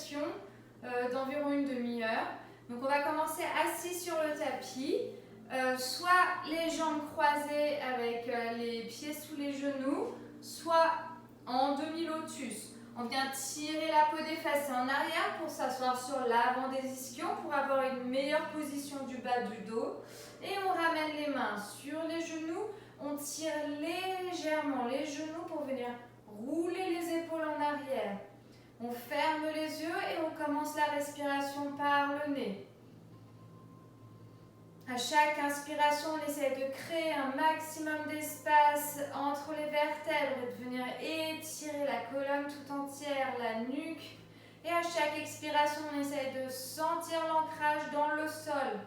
méditation d'environ une demi-heure. Donc on va commencer assis sur le tapis, soit les jambes croisées avec les pieds sous les genoux, soit en demi-lotus. On vient tirer la peau des fesses en arrière pour s'asseoir sur l'avant des ischions pour avoir une meilleure position du bas du dos. Et on ramène les mains sur les genoux. On tire légèrement les genoux pour venir rouler les épaules en arrière. On ferme les yeux et on commence la respiration par le nez. À chaque inspiration, on essaie de créer un maximum d'espace entre les vertèbres et de venir étirer la colonne tout entière, la nuque. Et à chaque expiration, on essaie de sentir l'ancrage dans le sol.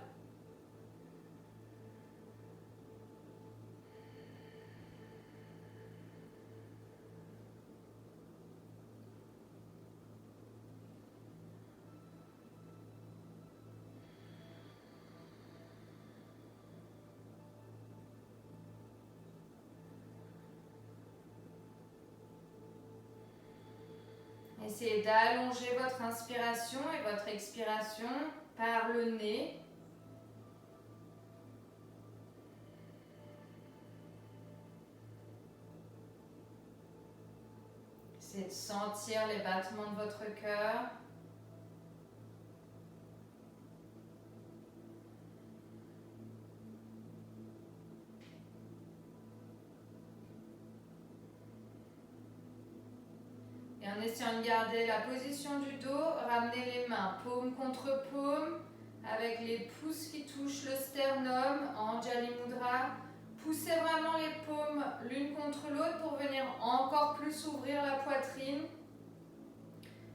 Essayez d'allonger votre inspiration et votre expiration par le nez. Essayez de sentir les battements de votre cœur. Et en essayant de garder la position du dos, ramenez les mains paume contre paume avec les pouces qui touchent le sternum en Anjali Mudra. Poussez vraiment les paumes l'une contre l'autre pour venir encore plus ouvrir la poitrine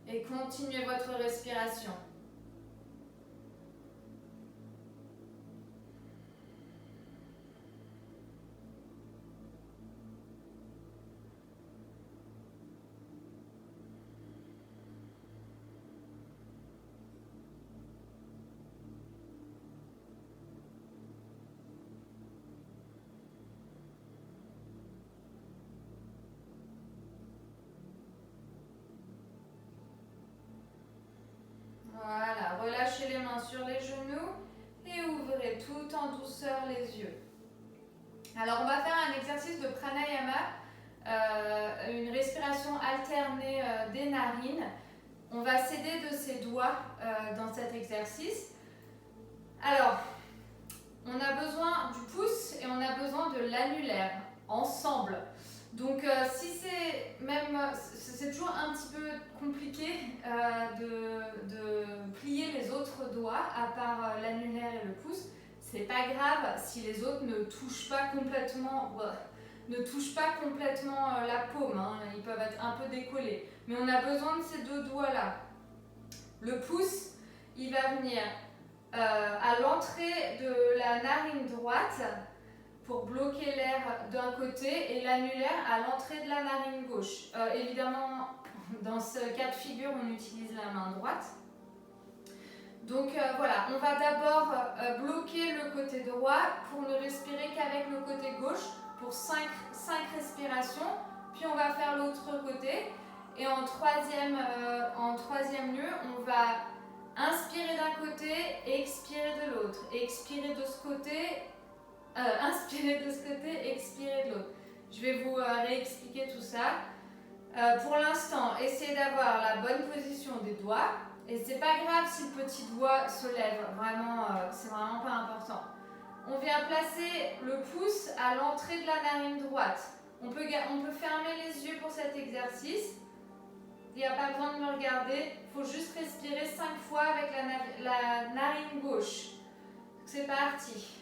et continuez votre respiration. Voilà, relâchez les mains sur les genoux et ouvrez tout en douceur les yeux. Alors on va faire un exercice de pranayama, une respiration alternée des narines. On va s'aider de ses doigts dans cet exercice. Alors, on a besoin du pouce et on a besoin de l'annulaire ensemble. Donc si c'est toujours un petit peu compliqué de plier les autres doigts à part l'annulaire et le pouce. C'est pas grave si les autres ne touchent pas complètement la paume, hein. Ils peuvent être un peu décollés. Mais on a besoin de ces deux doigts là. Le pouce, il va venir à l'entrée de la narine droite pour bloquer l'air d'un côté et l'annulaire à l'entrée de la narine gauche. Évidemment, dans ce cas de figure, on utilise la main droite. Donc voilà, on va d'abord bloquer le côté droit pour ne respirer qu'avec le côté gauche pour 5 respirations. Puis on va faire l'autre côté. Et en troisième lieu, on va inspirer d'un côté et expirer de l'autre. Expirer de ce côté. Inspirez de ce côté, expirez de l'autre. Je vais vous réexpliquer tout ça. Pour l'instant, essayez d'avoir la bonne position des doigts. Et c'est pas grave si le petit doigt se lève. Vraiment, c'est vraiment pas important. On vient placer le pouce à l'entrée de la narine droite. On peut fermer les yeux pour cet exercice. Il n'y a pas besoin de me regarder. Il faut juste respirer 5 fois avec la narine gauche. C'est parti.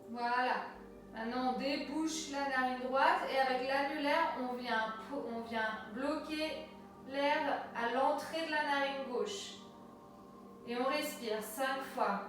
Voilà. Maintenant, on débouche la narine droite et avec l'annulaire, on vient bloquer l'air à l'entrée de la narine gauche. Et on respire 5 fois.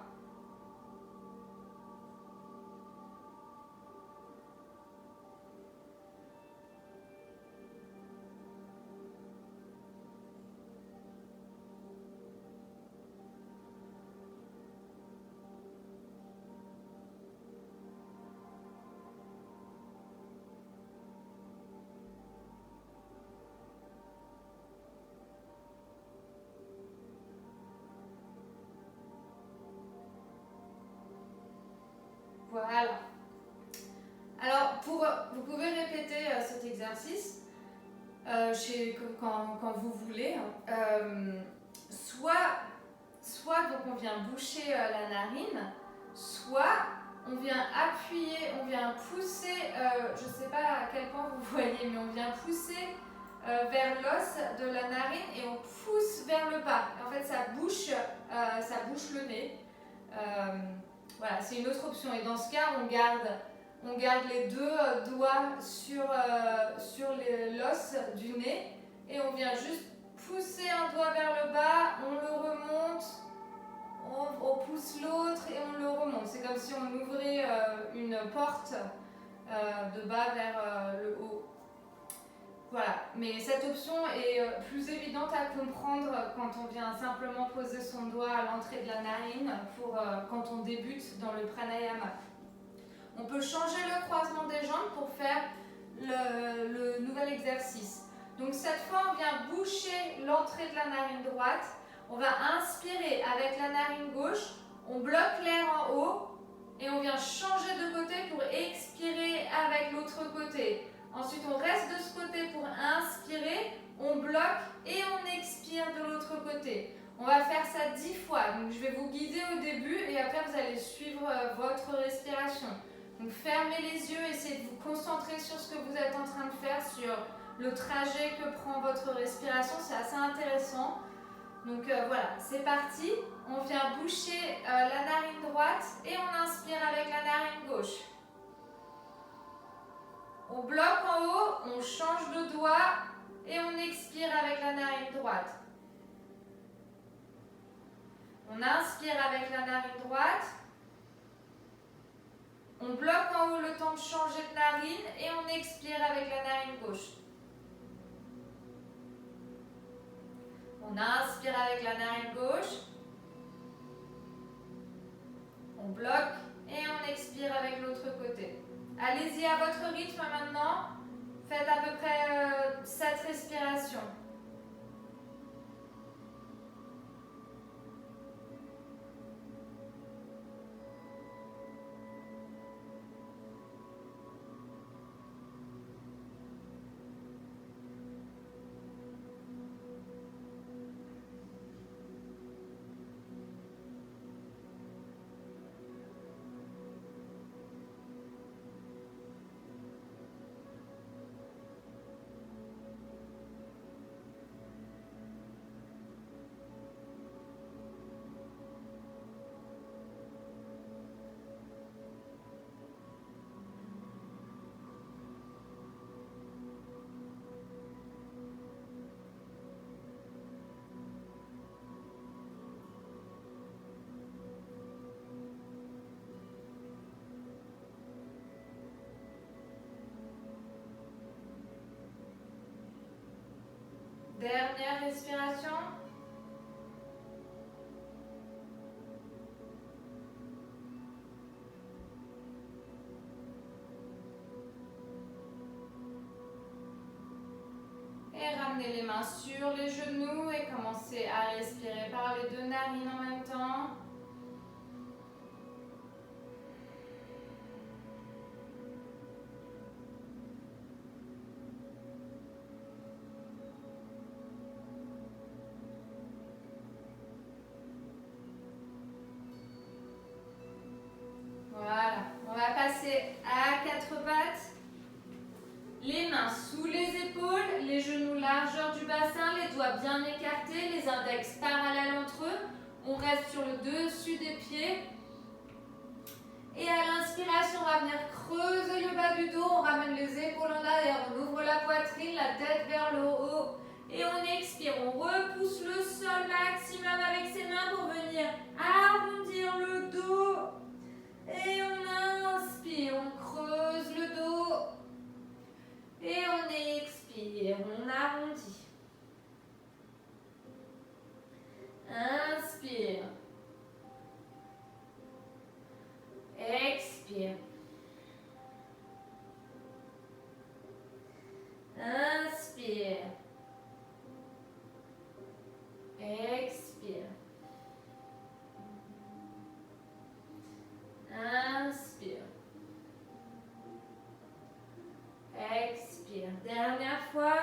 Voilà. Alors, vous pouvez répéter cet exercice quand vous voulez. Soit donc on vient boucher la narine, soit on vient appuyer, on vient pousser, je ne sais pas à quel point vous voyez, mais on vient pousser vers l'os de la narine et on pousse vers le bas. En fait, ça bouche le nez. Voilà, c'est une autre option. Et dans ce cas, on garde les deux doigts sur l'os du nez et on vient juste pousser un doigt vers le bas, on le remonte, on pousse l'autre et on le remonte. C'est comme si on ouvrait une porte de bas vers le haut. Voilà, mais cette option est plus évidente à comprendre quand on vient simplement poser son doigt à l'entrée de la narine quand on débute dans le pranayama. On peut changer le croisement des jambes pour faire le nouvel exercice. Donc cette fois, on vient boucher l'entrée de la narine droite. On va inspirer avec la narine gauche, on bloque l'air en haut et on vient changer de côté pour expirer avec l'autre côté. Ensuite, on reste de ce côté pour inspirer, on bloque et on expire de l'autre côté. On va faire ça 10 fois. Donc, je vais vous guider au début et après, vous allez suivre votre respiration. Donc, fermez les yeux, essayez de vous concentrer sur ce que vous êtes en train de faire, sur le trajet que prend votre respiration. C'est assez intéressant. Donc, voilà, c'est parti. On vient boucher la narine droite et on inspire avec la narine gauche. On bloque en haut, on change de doigt et on expire avec la narine droite. On inspire avec la narine droite. On bloque en haut le temps de changer de narine et on expire avec la narine gauche. On inspire avec la narine gauche. On bloque et on expire avec l'autre côté. Allez-y à votre rythme maintenant. Faites à peu près 7 respirations. Dernière respiration. Et ramenez les mains sur les genoux et commencez à respirer par les deux narines en même temps. Voilà, on va passer à 4 pattes. Les mains sous les épaules, les genoux largeur du bassin, les doigts bien écartés, les index parallèles entre eux. On reste sur le dessus des pieds. Et à l'inspiration, on va venir creuser le bas du dos. On ramène les épaules en arrière, on ouvre la poitrine, la tête vers le haut. Et on expire, on repousse le sol maximum avec ses mains pour venir Inspire. Expire. Inspire. Expire. Dernière fois.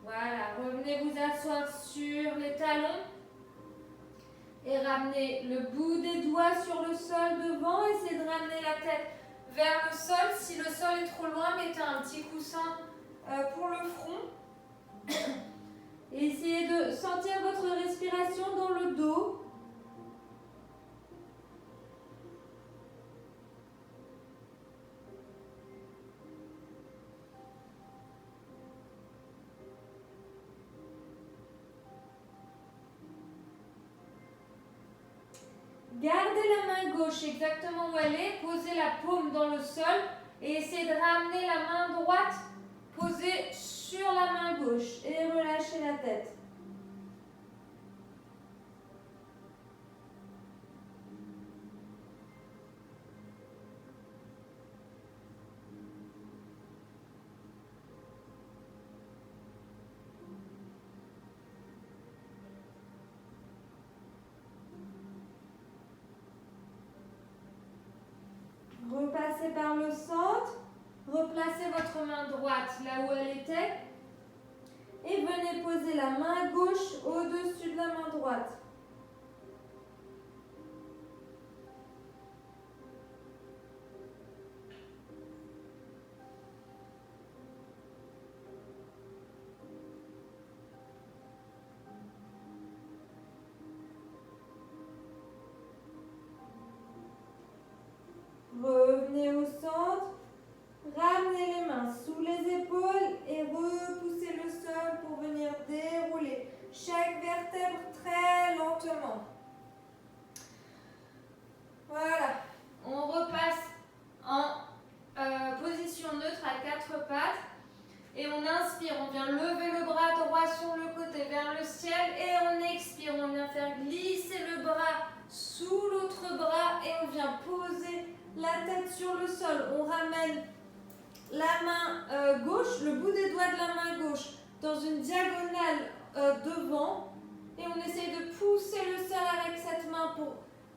Voilà, revenez vous asseoir sur les talons et ramenez le bout des doigts sur le sol devant. Essayez de ramener la tête vers le sol. Si le sol est trop loin, mettez un petit coussin pour le front. Et essayez de sentir votre respiration dans le dos. Gardez la main gauche exactement où elle est, posez la paume dans le sol et essayez de ramener la main droite posée sur la main gauche et relâchez la tête. Repassez par le centre, replacez votre main droite là où elle était et venez poser la main gauche au-dessus de la main droite. Revenez au centre, ramenez les mains sous les épaules et repoussez le sol pour venir dérouler chaque vertèbre très lentement. Voilà, on repasse en position neutre à quatre pattes et on inspire, on vient lever le bras droit sur le côté vers le ciel et on expire, on vient faire glisser le bras sous l'autre bras et on vient poser la tête sur le sol. On ramène la main gauche, le bout des doigts de la main gauche dans une diagonale devant et on essaye de pousser le sol avec cette main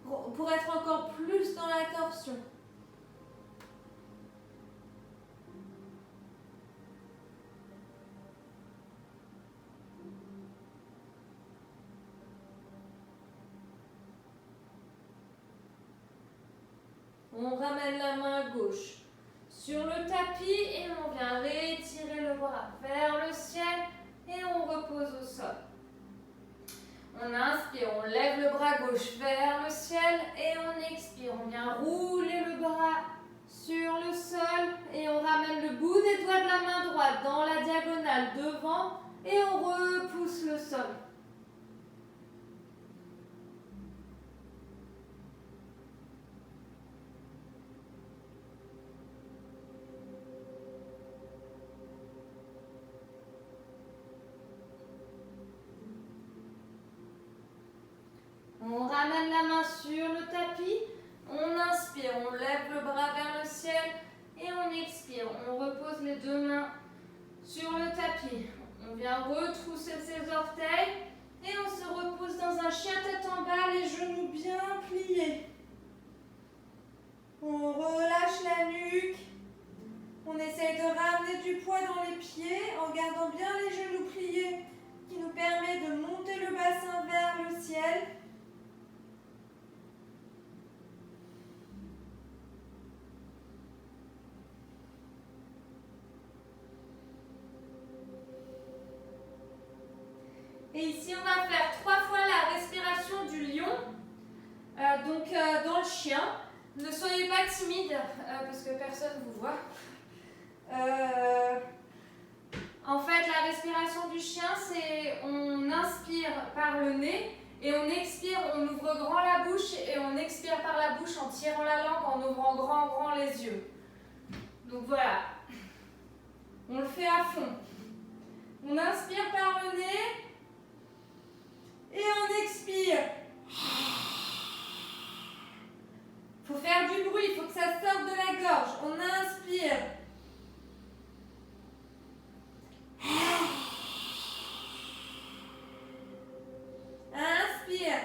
pour être encore plus dans la torsion. On ramène la main gauche sur le tapis et on vient rétirer le bras vers le ciel et on repose au sol. On inspire, on lève le bras gauche vers le ciel et on expire. On vient rouler le bras sur le sol et on ramène le bout des doigts de la main droite dans la diagonale devant et on repousse le sol. On ramène la main sur le tapis, on inspire, on lève le bras vers le ciel et on expire. On repose les deux mains sur le tapis. On vient retrousser ses orteils et on se repose dans un chien tête en bas, les genoux bien pliés. On relâche la nuque. On essaye de ramener du poids dans les pieds en gardant bien les genoux pliés qui nous permet de monter le bassin vers le ciel. Et ici, on va faire 3 fois la respiration du lion. Dans le chien, ne soyez pas timide parce que personne ne vous voit. En fait, la respiration du chien, c'est on inspire par le nez et on expire, on ouvre grand la bouche et on expire par la bouche en tirant la langue, en ouvrant grand les yeux. Donc voilà, on le fait à fond. On inspire par le nez. Et expire.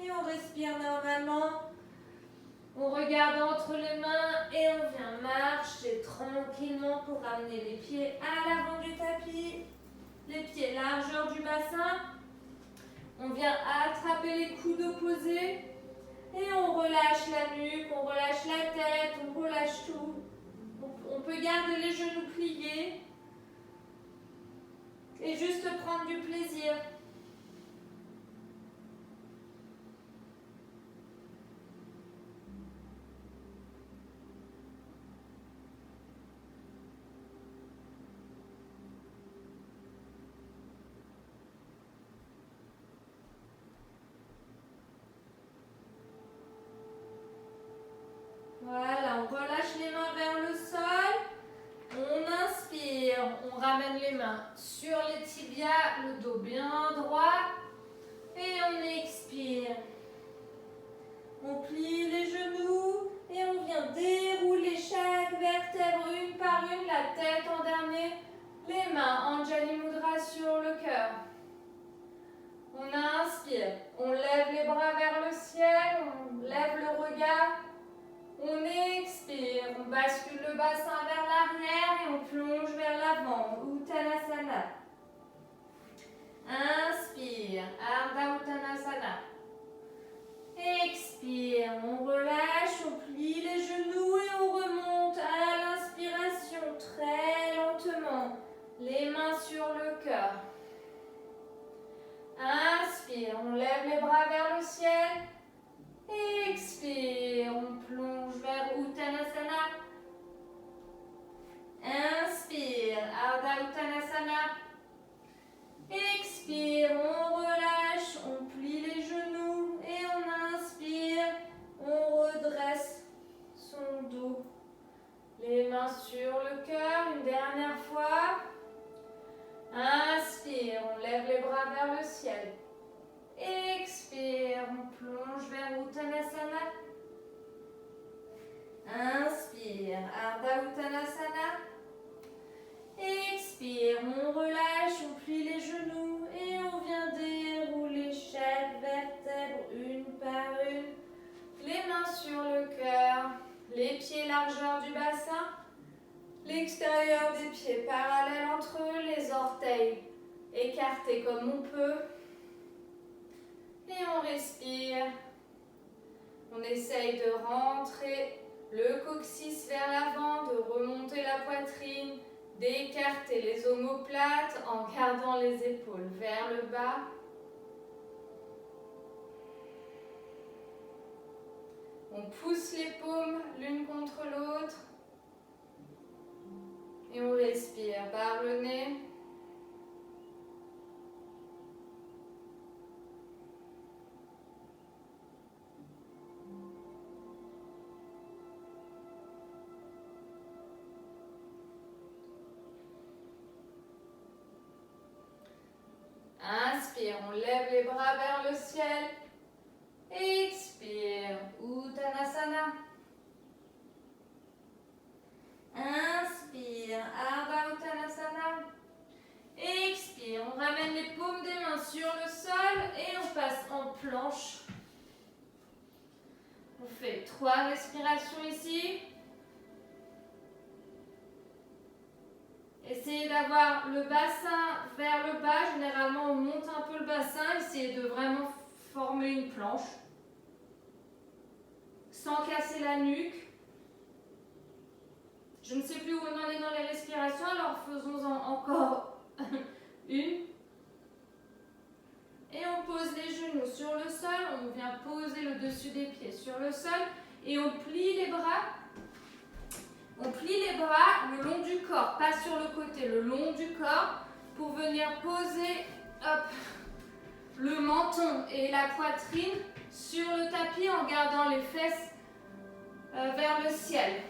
Et on respire normalement. On regarde entre les mains et on vient marcher tranquillement pour ramener les pieds à l'avant du tapis. Les pieds largeur du bassin. On vient attraper les coudes opposés. Et on relâche la nuque, on relâche la tête, on relâche tout. On peut garder les genoux pliés. Et juste prendre du plaisir. Voilà, on relâche les mains vers le sol. On inspire, on ramène les mains sur les tibias, le dos bien droit. Et on expire. On plie les genoux et on vient dérouler chaque vertèbre une par une, la tête en dernier. Les mains Anjali Mudra sur le cœur. On inspire, on lève les bras vers le ciel, on lève le regard. On expire, on bascule le bassin vers l'arrière et on plonge vers l'avant, Uttanasana. Inspire, Ardha Uttanasana. Expire, on relâche, on plie les genoux et on remonte à l'inspiration très lentement. Les mains sur le cœur. Inspire, on lève les bras vers le ciel. Expire, on plonge vers Uttanasana. Inspire, Ardha Uttanasana. Expire, on relâche, on plie les genoux et on inspire, on redresse son dos. Les mains sur le cœur, une dernière fois. Inspire, on lève les bras vers le ciel. Expire, on plonge vers Uttanasana. Inspire, Ardha Uttanasana. Expire, on relâche, on plie les genoux et on vient dérouler chaque vertèbre une par une. Les mains sur le cœur, les pieds largeur du bassin, l'extérieur des pieds parallèle entre eux, les orteils écartés comme on peut. Et on respire. On essaye de rentrer le coccyx vers l'avant, de remonter la poitrine, d'écarter les omoplates en gardant les épaules vers le bas. On pousse les paumes l'une contre l'autre. Et on respire par le nez. Inspire, on lève les bras vers le ciel. Expire, Uttanasana. Inspire, Ardha Uttanasana. Expire, on ramène les paumes des mains sur le sol et on passe en planche. On fait 3 respirations ici. Essayez d'avoir le bassin vers le bas. Généralement, on monte un peu le bassin. Essayez de vraiment former une planche. Sans casser la nuque. Je ne sais plus où on en est dans les respirations, alors faisons-en encore une. Et on pose les genoux sur le sol. On vient poser le dessus des pieds sur le sol. Et on plie les bras. On plie les bras le long du corps, pas sur le côté, le long du corps, pour venir poser le menton et la poitrine sur le tapis en gardant les fesses vers le ciel.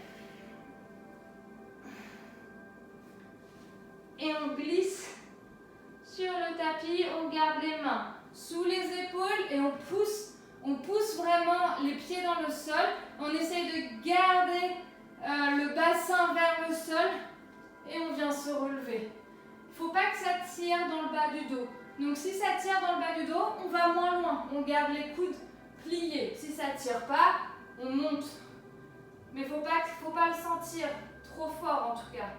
Et on glisse sur le tapis, on garde les mains sous les épaules et on pousse vraiment les pieds dans le sol. On essaye de garder le bassin vers le sol Et on vient se relever. Il ne faut pas que ça tire dans le bas du dos. Donc si ça tire dans le bas du dos, on va moins loin. On garde les coudes pliés. Si ça ne tire pas, on monte. Mais il ne faut pas le sentir trop fort en tout cas.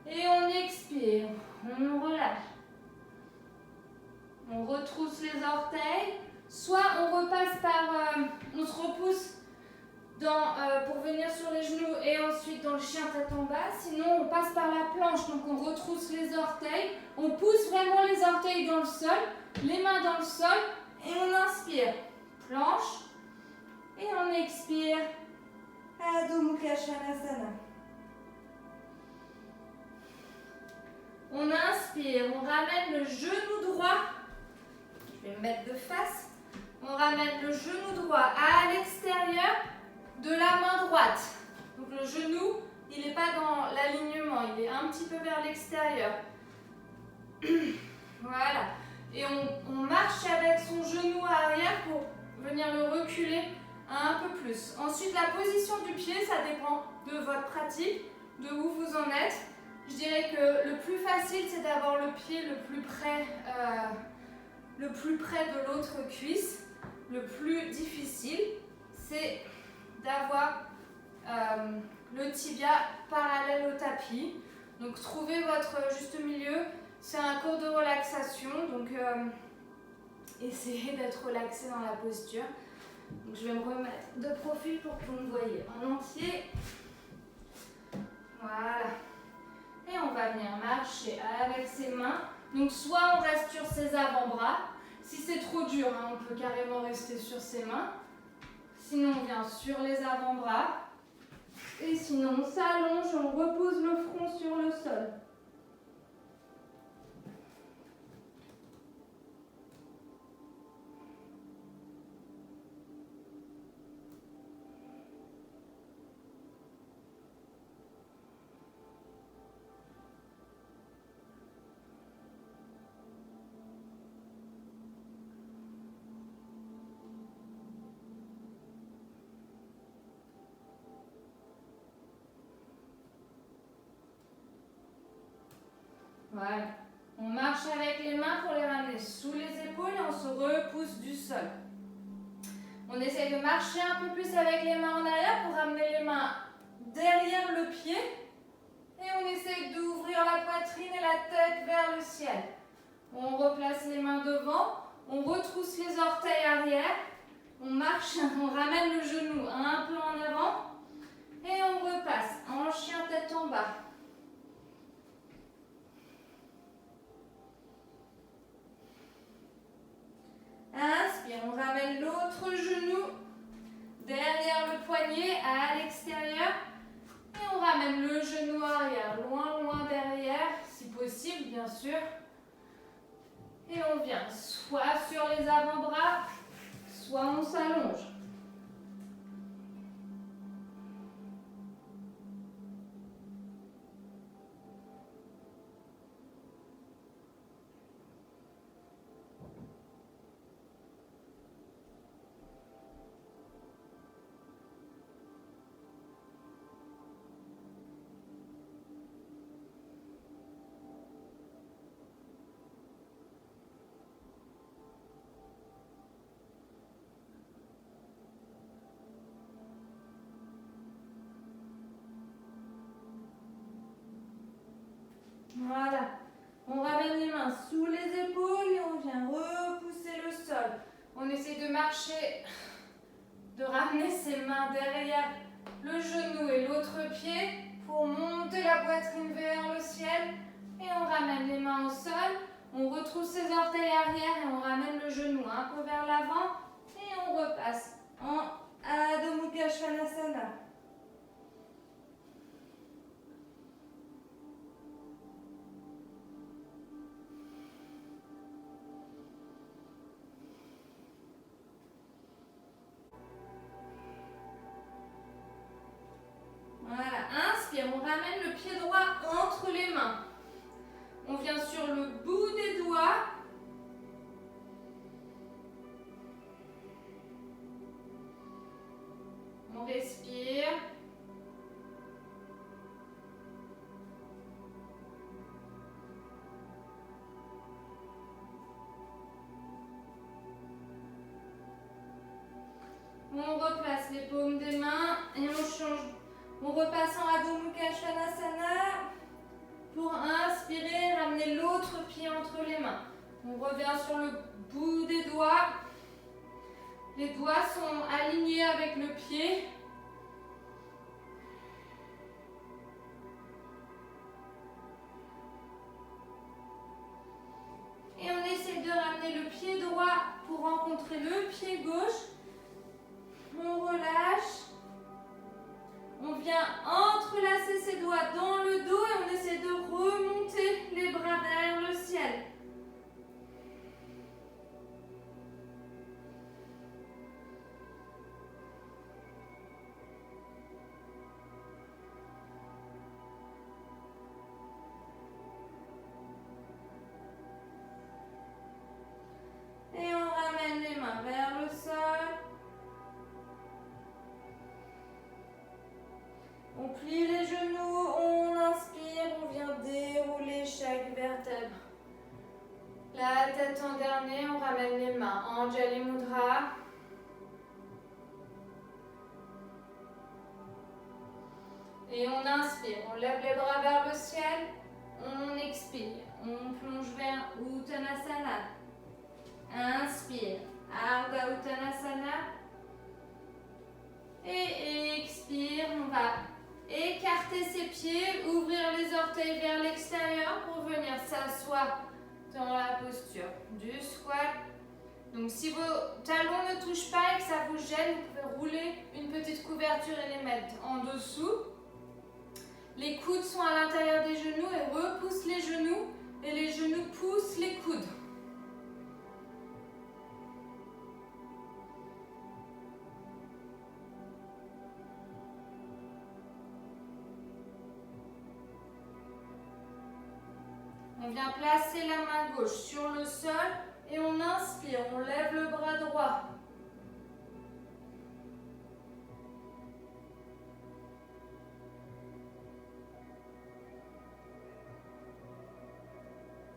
Et on expire. On relâche. On retrousse les orteils. Soit on repasse par... on se repousse pour venir sur les genoux et ensuite dans le chien tête en bas. Sinon, on passe par la planche. Donc, on retrousse les orteils. On pousse vraiment les orteils dans le sol. Les mains dans le sol. Et on inspire. Planche. Et on expire. Adho Mukha Svanasana. On inspire. On ramène le genou droit. Je vais me mettre de face. On ramène le genou droit à l'extérieur de la main droite. Donc le genou, il n'est pas dans l'alignement, il est un petit peu vers l'extérieur. Voilà. Et on marche avec son genou arrière pour venir le reculer un peu plus. Ensuite, la position du pied, ça dépend de votre pratique, de où vous en êtes. Je dirais que le plus facile, c'est d'avoir le pied le plus près de l'autre cuisse. Le plus difficile, c'est d'avoir le tibia parallèle au tapis. Donc trouvez votre juste milieu. C'est un cours de relaxation, donc essayez d'être relaxé dans la posture. Donc je vais me remettre de profil pour que vous me voyez en entier. Voilà. Et on va venir marcher avec ses mains. Donc soit on reste sur ses avant-bras. Si c'est trop dur, hein, on peut carrément rester sur ses mains. Sinon, on vient sur les avant-bras. Et sinon, on s'allonge, on repose le front sur le sol. Voilà. On marche avec les mains pour les ramener sous les épaules et on se repousse du sol. On essaye de marcher un peu plus avec les mains en arrière pour ramener les mains derrière le pied. Et on essaye d'ouvrir la poitrine et la tête vers le ciel. On replace les mains devant, on retrousse les orteils arrière, on marche, on ramène le genou un peu en avant et on repasse en chien tête en bas. Inspire, on ramène l'autre genou derrière le poignet à l'extérieur et on ramène le genou arrière, loin derrière, si possible bien sûr. Et on vient soit sur les avant-bras, soit on s'allonge. Voilà. On ramène les mains sous les épaules et on vient repousser le sol. On essaie de marcher, de ramener ses mains derrière le genou et l'autre pied pour monter la poitrine vers le ciel. Et on ramène les mains au sol. On retrousse ses orteils arrière et on ramène le genou un peu vers l'avant. Et on repasse en Adho Mukha Svanasana. Voilà, inspire, on ramène le pied droit entre les mains. On vient sur le bout des doigts. On respire. repasse les paumes des mains et on change. On repasse en Adho Mukha Svanasana. Pour inspirer, ramener l'autre pied entre les mains. On revient sur le bout des doigts. Les doigts sont alignés avec le pied. Et on essaie de ramener le pied droit pour rencontrer le pied gauche. On relâche. On vient entrelacer ses doigts dans le dos et on essaie de remonter les bras vers le ciel. Et on ramène les mains vers le sol. On plie les genoux, on inspire, on vient dérouler chaque vertèbre. La tête en dernier, on ramène les mains en Anjali Mudra. Et on inspire, on lève les bras vers le ciel, on expire, on plonge vers Uttanasana. Inspire, Ardha Uttanasana. Et expire, on va écarter ses pieds, ouvrir les orteils vers l'extérieur pour venir s'asseoir dans la posture du squat. Donc si vos talons ne touchent pas et que ça vous gêne, vous pouvez rouler une petite couverture et les mettre en dessous. Les coudes sont à l'intérieur des genoux et repoussent les genoux et les genoux poussent les coudes. On vient placer la main gauche sur le sol et on inspire, on lève le bras droit.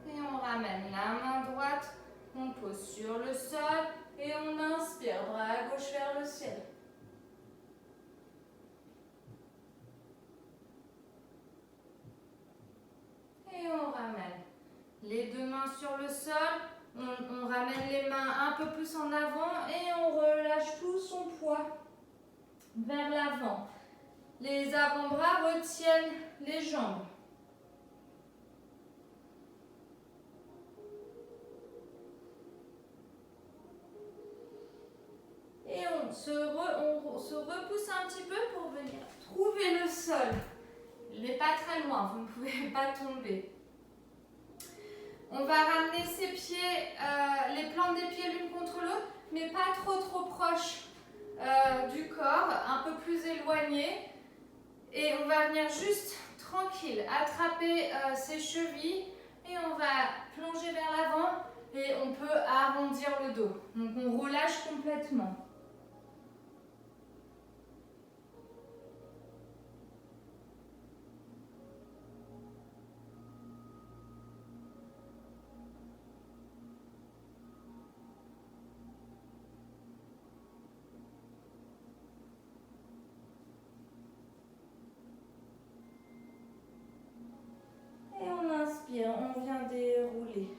Et on ramène la main droite, on pose sur le sol et on inspire, bras gauche vers le ciel. Et on ramène les deux mains sur le sol, on ramène les mains un peu plus en avant et on relâche tout son poids vers l'avant. Les avant-bras retiennent les jambes. Et on se repousse un petit peu pour venir trouver le sol. Il n'est pas très loin, vous ne pouvez pas tomber. On va ramener ses pieds, les plantes des pieds l'une contre l'autre, mais pas trop proches du corps, un peu plus éloignés. Et on va venir juste tranquille, attraper ses chevilles et on va plonger vers l'avant et on peut arrondir le dos. Donc on relâche complètement. On vient dérouler.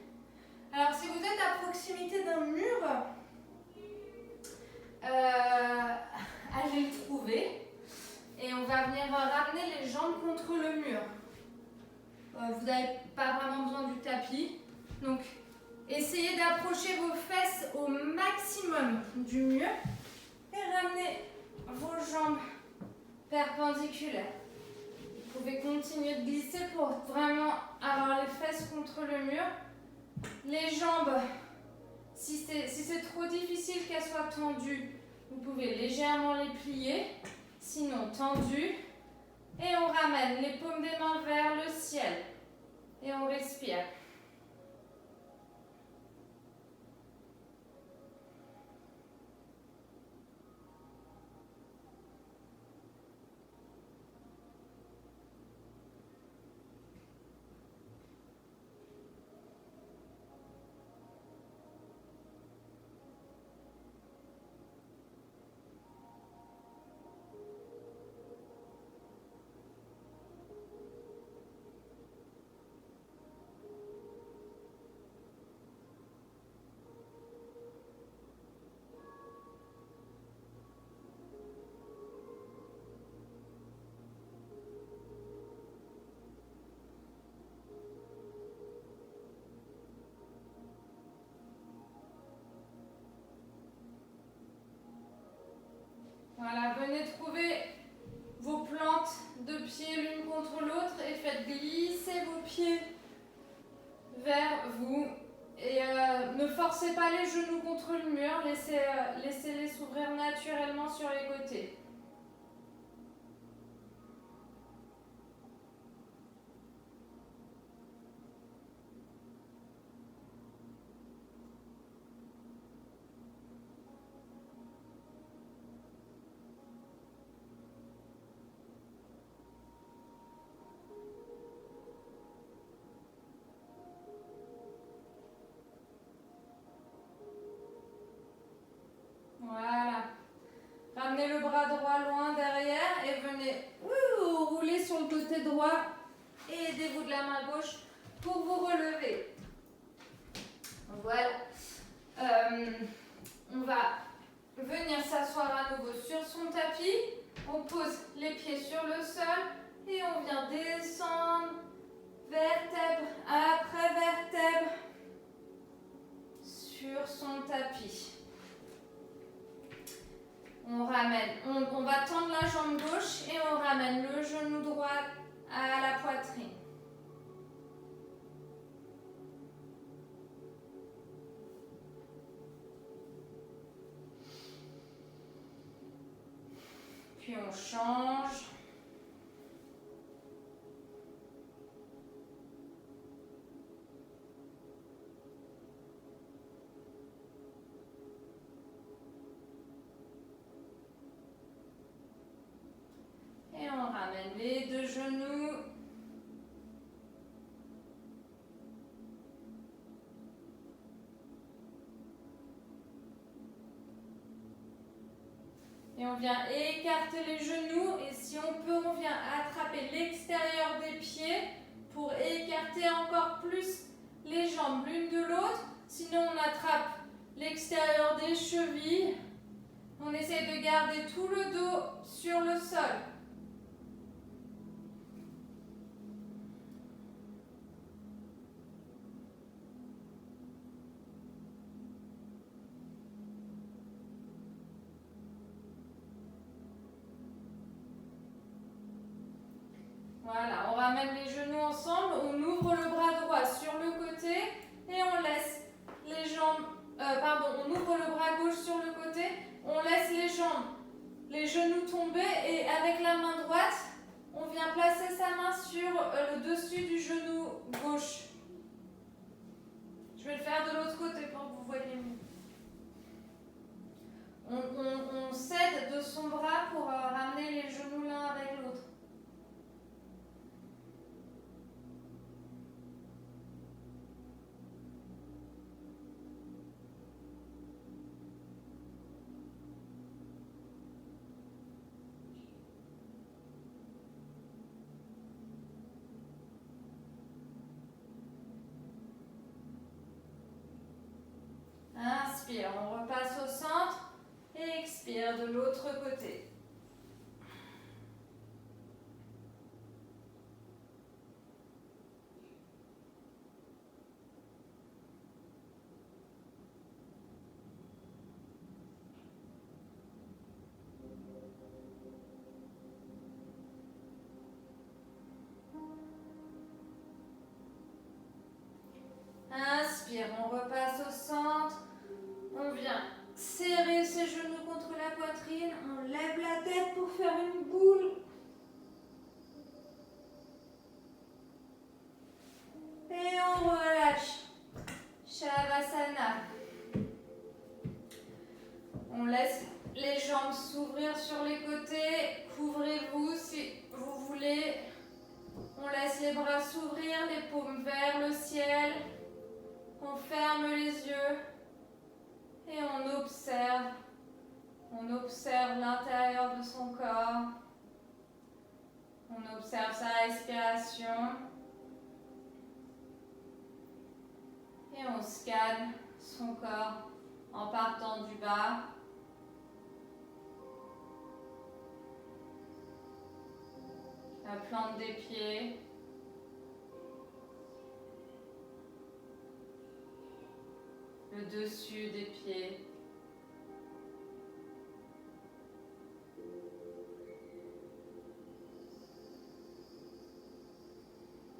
Alors si vous êtes à proximité d'un mur, allez le trouver et on va venir ramener les jambes contre le mur. Vous n'avez pas vraiment besoin du tapis, donc essayez d'approcher vos fesses au maximum du mur et ramenez vos jambes perpendiculaires. Vous pouvez continuer de glisser pour vraiment avoir les fesses contre le mur. Les jambes, si c'est trop difficile qu'elles soient tendues, vous pouvez légèrement les plier, sinon tendues. Et on ramène les paumes des mains vers le ciel. Et on respire. vers vous. Et ne forcez pas les genoux contre le mur, laissez-les s'ouvrir naturellement sur les côtés. Voilà. Ramenez le bras droit loin derrière et venez rouler sur le côté droit et aidez-vous de la main gauche pour vous relever. Voilà. On va venir s'asseoir à nouveau sur son tapis. On pose les pieds sur le sol et on vient descendre vertèbre après vertèbre sur son tapis. On ramène, on va tendre la jambe gauche et on ramène le genou droit à la poitrine. Puis on change. Et on ramène les deux genoux. Et on vient écarter les genoux et si on peut, on vient attraper l'extérieur des pieds pour écarter encore plus les jambes l'une de l'autre. Sinon, on attrape l'extérieur des chevilles. On essaie de garder tout le dos sur le sol. Voilà, on ramène les genoux ensemble, on ouvre le bras droit sur le côté et on laisse les jambes, on ouvre le bras gauche sur le côté, on laisse les jambes, les genoux tomber et avec la main droite, on vient placer sa main sur le dessus du genou gauche. Je vais le faire de l'autre côté pour que vous voyez mieux. On s'aide de son bras pour ramener les genoux l'un avec l'autre. Inspire, on repasse au centre et expire de l'autre côté. Inspire, on repasse au centre. On vient serrer ses genoux contre la poitrine. On lève la tête pour faire une boule. Et on relâche. Shavasana. On laisse les jambes s'ouvrir sur les côtés. Couvrez-vous si vous voulez. On laisse les bras s'ouvrir, les paumes vers le ciel. On ferme les yeux. Et on observe l'intérieur de son corps, on observe sa respiration et on scanne son corps en partant du bas. La plante des pieds, le dessus des pieds.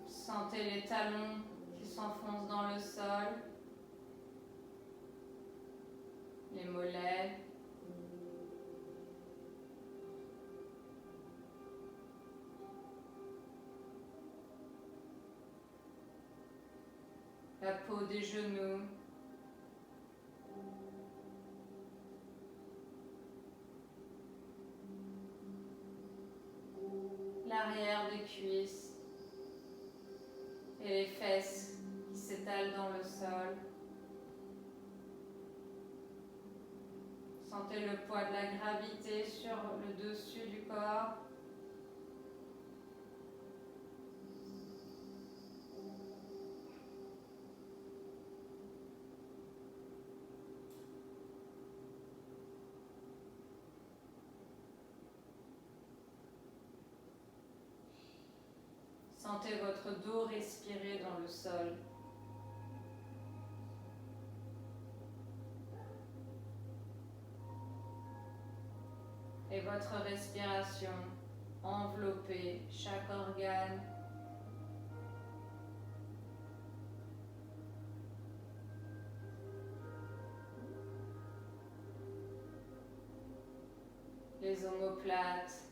Sentez les talons qui qui s'enfoncent dans le sol, les mollets, la peau des genoux, l'arrière des cuisses et les fesses qui s'étalent dans le sol. Sentez le poids de la gravité sur le dessus du corps. Sentez votre dos respirer dans le sol. Et votre respiration envelopper chaque organe. Les omoplates.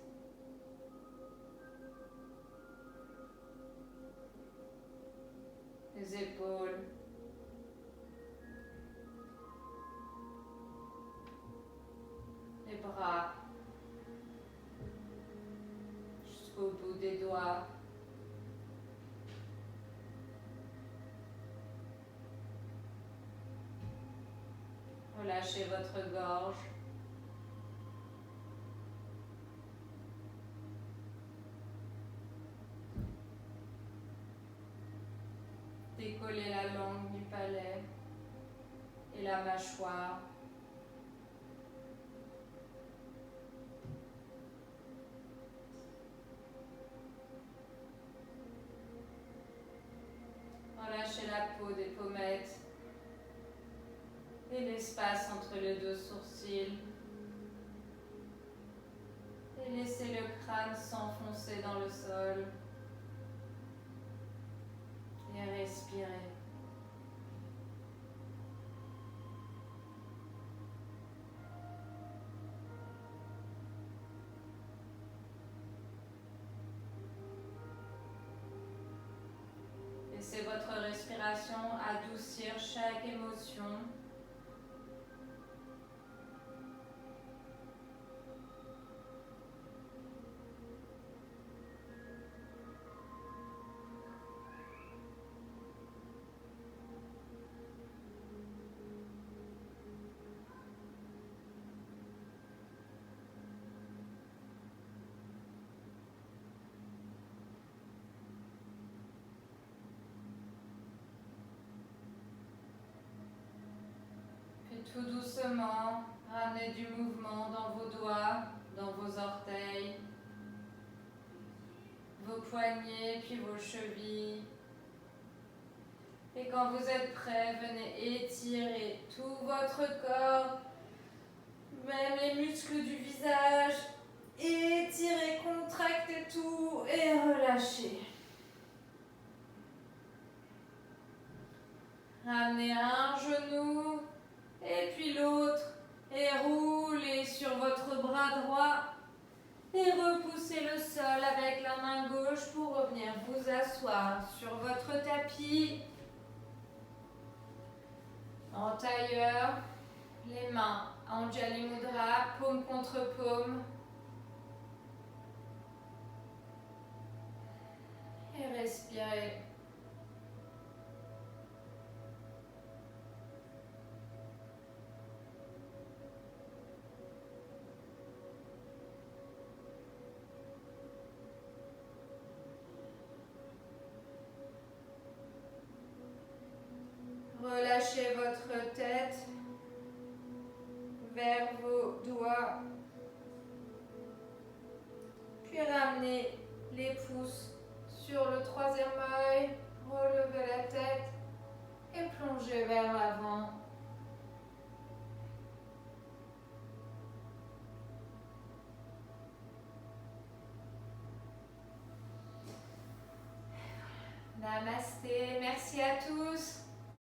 Les épaules, les bras, jusqu'au bout des doigts. Relâchez votre gorge. Décollez la langue du palais et la mâchoire. Relâchez la peau des pommettes et l'espace entre les deux sourcils. Et laissez le crâne s'enfoncer dans le sol. Et respirez. Laissez votre respiration adoucir chaque émotion. Tout doucement, ramenez du mouvement dans vos doigts, dans vos orteils, vos poignets, puis vos chevilles. Et quand vous êtes prêt, venez étirer tout votre corps, même les muscles du visage. Étirez, contractez tout et relâchez. Ramenez un genou et puis l'autre et roulez sur votre bras droit et repoussez le sol avec la main gauche pour revenir vous asseoir sur votre tapis en tailleur, les mains Anjali Mudra, paume contre paume. Et respirez. Relâchez votre tête vers vos doigts, puis ramenez les pouces sur le troisième œil, relevez la tête et plongez vers l'avant. Namasté. Merci à tous.